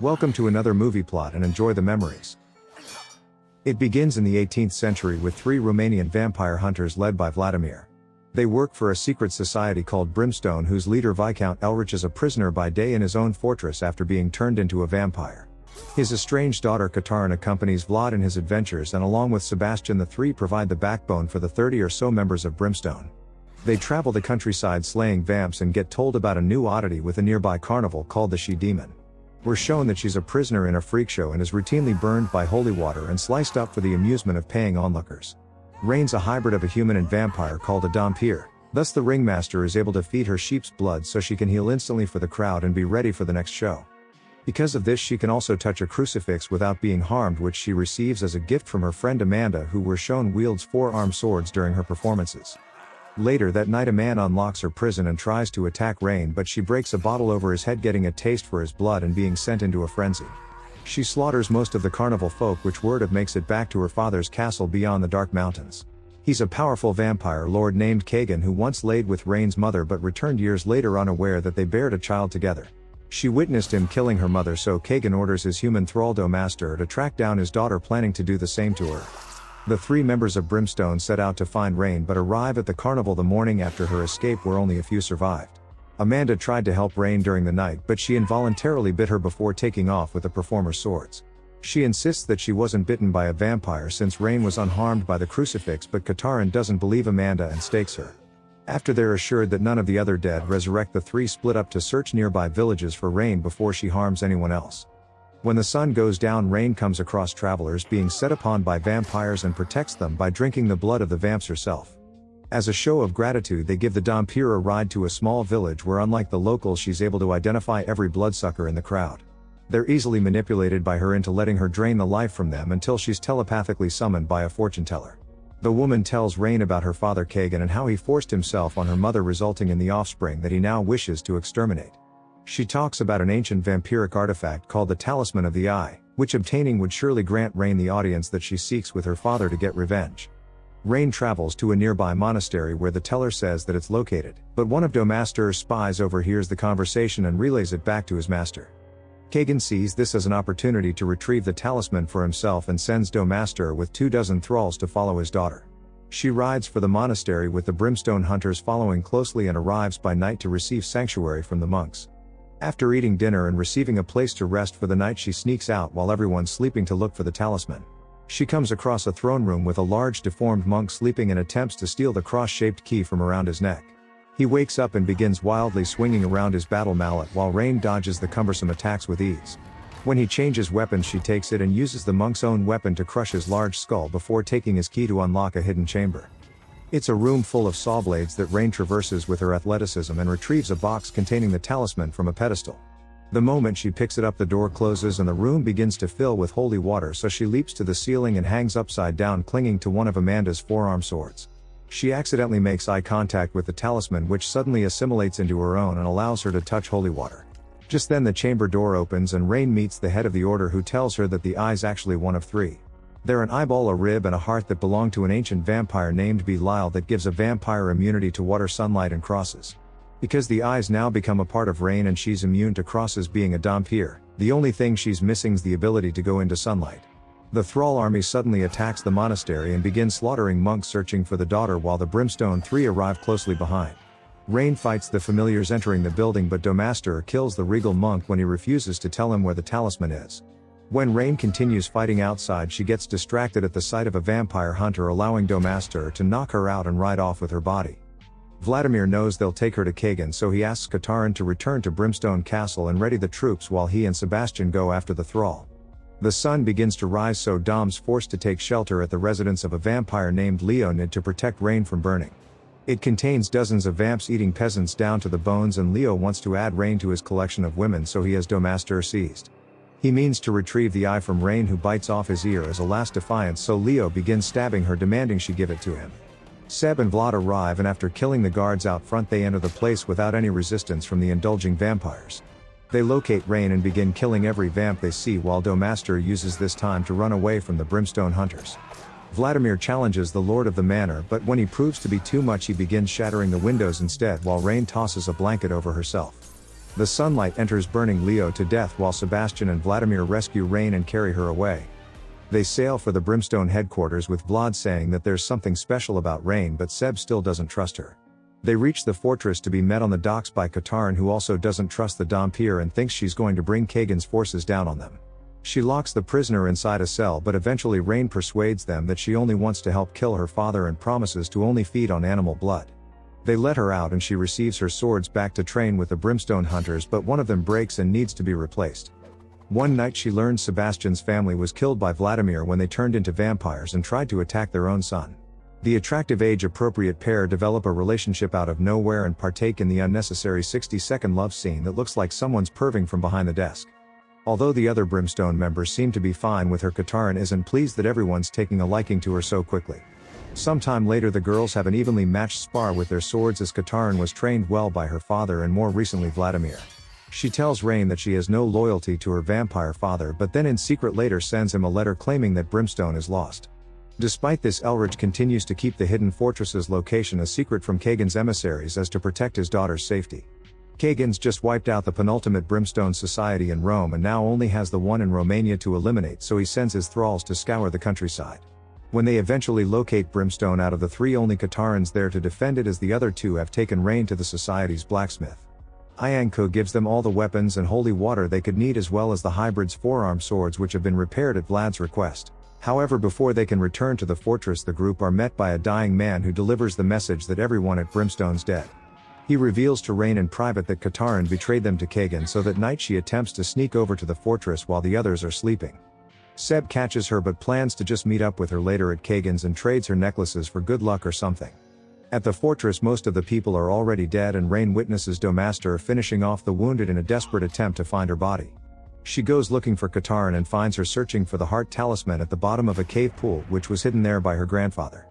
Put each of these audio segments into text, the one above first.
Welcome to another movie plot and enjoy the memories. It begins in the 18th century with three Romanian vampire hunters led by Vladimir. They work for a secret society called Brimstone, whose leader Viscount Elrich is a prisoner by day in his own fortress after being turned into a vampire. His estranged daughter Katarin accompanies Vlad in his adventures, and along with Sebastian, the three provide the backbone for the 30 or so members of Brimstone. They travel the countryside slaying vamps and get told about a new oddity with a nearby carnival called the She-Demon. We're shown that she's a prisoner in a freak show and is routinely burned by holy water and sliced up for the amusement of paying onlookers. Rayne's a hybrid of a human and vampire called a Domastir, thus the ringmaster is able to feed her sheep's blood so she can heal instantly for the crowd and be ready for the next show. Because of this, she can also touch a crucifix without being harmed, which she receives as a gift from her friend Amanda, who we're shown wields four-armed swords during her performances. Later that night, a man unlocks her prison and tries to attack Rayne, but she breaks a bottle over his head, getting a taste for his blood and being sent into a frenzy. She slaughters most of the carnival folk, which word of makes it back to her father's castle beyond the dark mountains. He's a powerful vampire lord named Kagan who once laid with Rayne's mother but returned years later unaware that they bared a child together. She witnessed him killing her mother, so Kagan orders his human thrall Domastir to track down his daughter, planning to do the same to her. The three members of Brimstone set out to find Rayne but arrive at the carnival the morning after her escape, where only a few survived. Amanda tried to help Rayne during the night, but she involuntarily bit her before taking off with the performer's swords. She insists that she wasn't bitten by a vampire since Rayne was unharmed by the crucifix, but Katarin doesn't believe Amanda and stakes her. After they're assured that none of the other dead resurrect, the three split up to search nearby villages for Rayne before she harms anyone else. When the sun goes down, Rayne comes across travelers being set upon by vampires and protects them by drinking the blood of the vamps herself. As a show of gratitude, they give the Domastir a ride to a small village where, unlike the locals, she's able to identify every bloodsucker in the crowd. They're easily manipulated by her into letting her drain the life from them until she's telepathically summoned by a fortune teller. The woman tells Rayne about her father Kagan and how he forced himself on her mother, resulting in the offspring that he now wishes to exterminate. She talks about an ancient vampiric artifact called the Talisman of the Eye, which obtaining would surely grant Rayne the audience that she seeks with her father to get revenge. Rayne travels to a nearby monastery where the teller says that it's located, but one of Domastir's spies overhears the conversation and relays it back to his master. Kagan sees this as an opportunity to retrieve the talisman for himself and sends Domastir with 24 thralls to follow his daughter. She rides for the monastery with the Brimstone hunters following closely and arrives by night to receive sanctuary from the monks. After eating dinner and receiving a place to rest for the night, she sneaks out while everyone's sleeping to look for the talisman. She comes across a throne room with a large deformed monk sleeping and attempts to steal the cross-shaped key from around his neck. He wakes up and begins wildly swinging around his battle mallet while Rayne dodges the cumbersome attacks with ease. When he changes weapons, she takes it and uses the monk's own weapon to crush his large skull before taking his key to unlock a hidden chamber. It's a room full of saw blades that Rayne traverses with her athleticism and retrieves a box containing the talisman from a pedestal. The moment she picks it up, the door closes and the room begins to fill with holy water, so she leaps to the ceiling and hangs upside down, clinging to one of Amanda's forearm swords. She accidentally makes eye contact with the talisman, which suddenly assimilates into her own and allows her to touch holy water. Just then the chamber door opens and Rayne meets the head of the order, who tells her that the eye's actually one of three. They're an eyeball, a rib, and a heart that belong to an ancient vampire named Belial that gives a vampire immunity to water, sunlight, and crosses. Because the eyes now become a part of Rayne and she's immune to crosses, being a Domastir, the only thing she's missing's the ability to go into sunlight. The thrall army suddenly attacks the monastery and begins slaughtering monks searching for the daughter, while the Brimstone three arrive closely behind. Rayne fights the familiars entering the building, but Domastir kills the Regal monk when he refuses to tell him where the talisman is. When Rayne continues fighting outside, she gets distracted at the sight of a vampire hunter, allowing Domastir to knock her out and ride off with her body. Vladimir knows they'll take her to Kagan, so he asks Katarin to return to Brimstone Castle and ready the troops while he and Sebastian go after the thrall. The sun begins to rise, so Dom's forced to take shelter at the residence of a vampire named Leonid to protect Rayne from burning. It contains dozens of vamps eating peasants down to the bones, and Leo wants to add Rayne to his collection of women, so he has Domastir seized. He means to retrieve the eye from Rayne, who bites off his ear as a last defiance, so Leo begins stabbing her, demanding she give it to him. Seb and Vlad arrive, and after killing the guards out front, they enter the place without any resistance from the indulging vampires. They locate Rayne and begin killing every vamp they see, while Domastir uses this time to run away from the Brimstone hunters. Vladimir challenges the lord of the manor, but when he proves to be too much, he begins shattering the windows instead, while Rayne tosses a blanket over herself. The sunlight enters, burning Leo to death while Sebastian and Vladimir rescue Rayne and carry her away. They sail for the Brimstone headquarters with Vlad saying that there's something special about Rayne, but Seb still doesn't trust her. They reach the fortress to be met on the docks by Katarin, who also doesn't trust the Domastir and thinks she's going to bring Kagan's forces down on them. She locks the prisoner inside a cell, but eventually Rayne persuades them that she only wants to help kill her father and promises to only feed on animal blood. They let her out and she receives her swords back to train with the Brimstone hunters, but one of them breaks and needs to be replaced. One night she learns Sebastian's family was killed by Vladimir when they turned into vampires and tried to attack their own son. The attractive age-appropriate pair develop a relationship out of nowhere and partake in the unnecessary 60-second love scene that looks like someone's perving from behind the desk. Although the other Brimstone members seem to be fine with her, Katarin isn't pleased that everyone's taking a liking to her so quickly. Sometime later the girls have an evenly matched spar with their swords, as Katarin was trained well by her father and more recently Vladimir. She tells Rayne that she has no loyalty to her vampire father, but then in secret later sends him a letter claiming that Brimstone is lost. Despite this, Elrich continues to keep the hidden fortress's location a secret from Kagan's emissaries as to protect his daughter's safety. Kagan's just wiped out the penultimate Brimstone society in Rome and now only has the one in Romania to eliminate, so he sends his thralls to scour the countryside. When they eventually locate Brimstone, out of the three only Katarin's there to defend it, as the other two have taken Rayne to the society's blacksmith. Iancu gives them all the weapons and holy water they could need, as well as the hybrid's forearm swords which have been repaired at Vlad's request. However, before they can return to the fortress, the group are met by a dying man who delivers the message that everyone at Brimstone's dead. He reveals to Rayne in private that Katarin betrayed them to Kagan, so that night she attempts to sneak over to the fortress while the others are sleeping. Seb catches her but plans to just meet up with her later at Kagan's and trades her necklaces for good luck or something. At the fortress most of the people are already dead and Rayne witnesses Domastir finishing off the wounded in a desperate attempt to find her body. She goes looking for Katarin and finds her searching for the heart talisman at the bottom of a cave pool which was hidden there by her grandfather.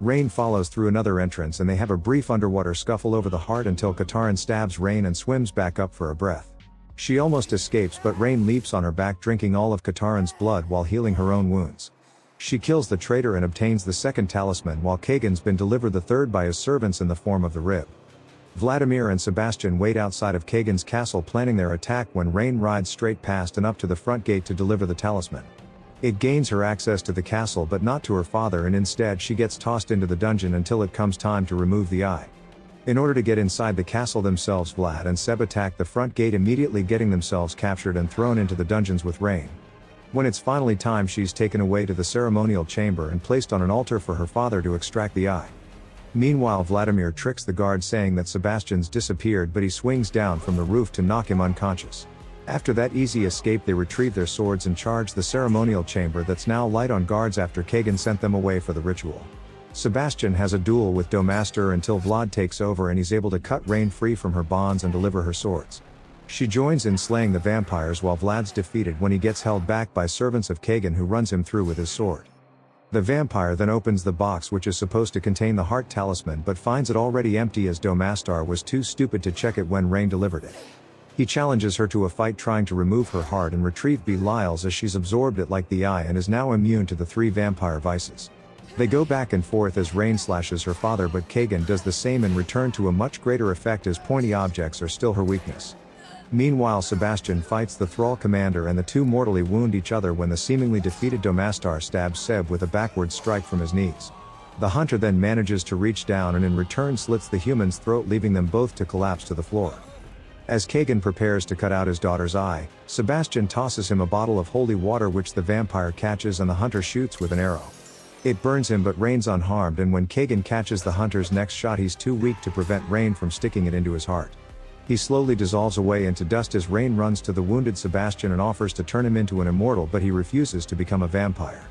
Rayne follows through another entrance and they have a brief underwater scuffle over the heart until Katarin stabs Rayne and swims back up for a breath. She almost escapes, but Rayne leaps on her back, drinking all of Katarin's blood while healing her own wounds. She kills the traitor and obtains the second talisman, while Kagan's been delivered the third by his servants in the form of the rib. Vladimir and Sebastian wait outside of Kagan's castle planning their attack when Rayne rides straight past and up to the front gate to deliver the talisman. It gains her access to the castle but not to her father, and instead she gets tossed into the dungeon until it comes time to remove the eye. In order to get inside the castle themselves, Vlad and Seb attack the front gate, immediately getting themselves captured and thrown into the dungeons with Rayne. When it's finally time, she's taken away to the ceremonial chamber and placed on an altar for her father to extract the eye. Meanwhile, Vladimir tricks the guard saying that Sebastian's disappeared, but he swings down from the roof to knock him unconscious. After that easy escape, they retrieve their swords and charge the ceremonial chamber that's now light on guards after Kagan sent them away for the ritual. Sebastian has a duel with Domastir until Vlad takes over and he's able to cut Rayne free from her bonds and deliver her swords. She joins in slaying the vampires while Vlad's defeated when he gets held back by servants of Kagan, who runs him through with his sword. The vampire then opens the box which is supposed to contain the heart talisman but finds it already empty, as Domastir was too stupid to check it when Rayne delivered it. He challenges her to a fight trying to remove her heart and retrieve Belial's, as she's absorbed it like the eye and is now immune to the three vampire vices. They go back and forth as Rayne slashes her father, but Kagan does the same in return to a much greater effect, as pointy objects are still her weakness. Meanwhile, Sebastian fights the Thrall commander and the two mortally wound each other when the seemingly defeated Domastir stabs Seb with a backward strike from his knees. The hunter then manages to reach down and in return slits the human's throat, leaving them both to collapse to the floor. As Kagan prepares to cut out his daughter's eye, Sebastian tosses him a bottle of holy water which the vampire catches and the hunter shoots with an arrow. It burns him but Rayne's unharmed, and when Kagan catches the hunter's next shot, he's too weak to prevent Rayne from sticking it into his heart. He slowly dissolves away into dust as Rayne runs to the wounded Sebastian and offers to turn him into an immortal, but he refuses to become a vampire.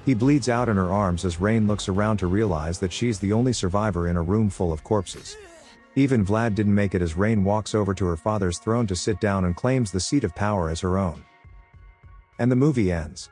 He bleeds out in her arms as Rayne looks around to realize that she's the only survivor in a room full of corpses. Even Vlad didn't make it, as Rayne walks over to her father's throne to sit down and claims the seat of power as her own. And the movie ends.